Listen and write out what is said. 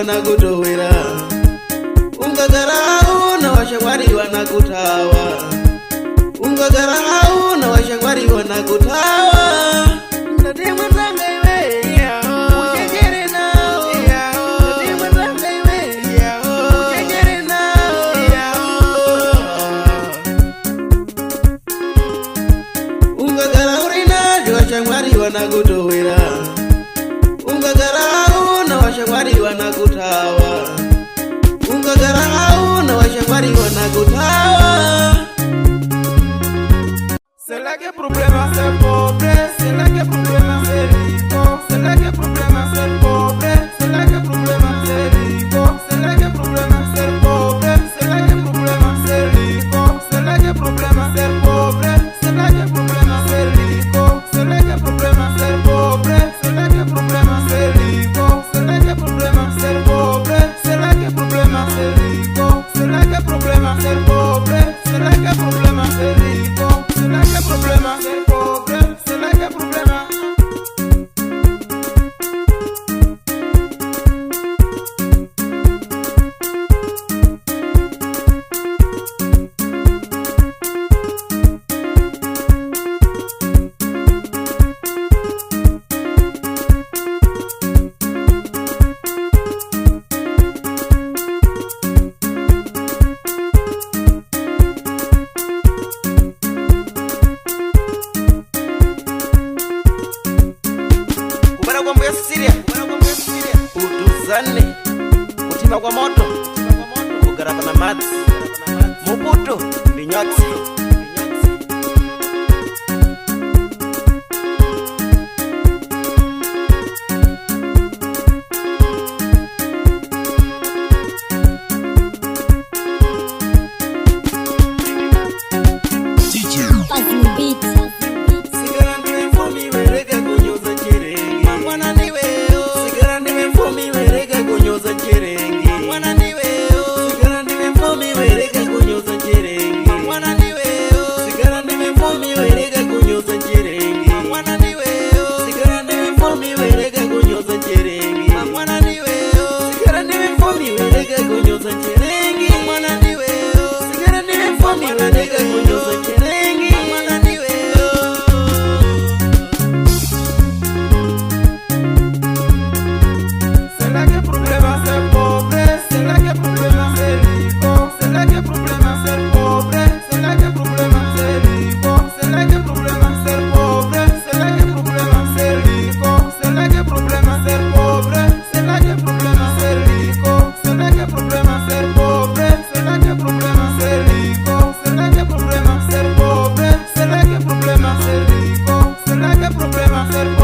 wanakutowera. Ungagara hauna washangwari wanakutawa. Ungagara hauna washangwari wanakutawa. Ndati mwenzanga iwe uchengere nao. Ndati mwenzanga iwe uchengere nao. Ungagara urinajo washangwari wanakutowera. Ungagara hauna washangwari wanakutawa. Ungagara hauna washangwari wanakutawa. C'est là que problème c'est pauvre, c'est là que problème c'est rico, c'est là que problème c'est pauvre, c'est là que problème c'est rico, c'est là que problème c'est pauvre, c'est là que problème c'est rico, c'est là que problème c'est pauvre, c'est là que problème c'est rico, c'est là que problème c'est pauvre, c'est là que problème c'est rico, c'est là que problème c'est pauvre, c'est là que problème c'est rico, c'est là que problème c'est pauvre, c'est là que problème c'est rico. C'est là que problème, c'est pauvre, c'est là que problème. Utuzane kutima kwa moto kugaraba na madzi mubuto binyatsi. C'est là que problème, c'est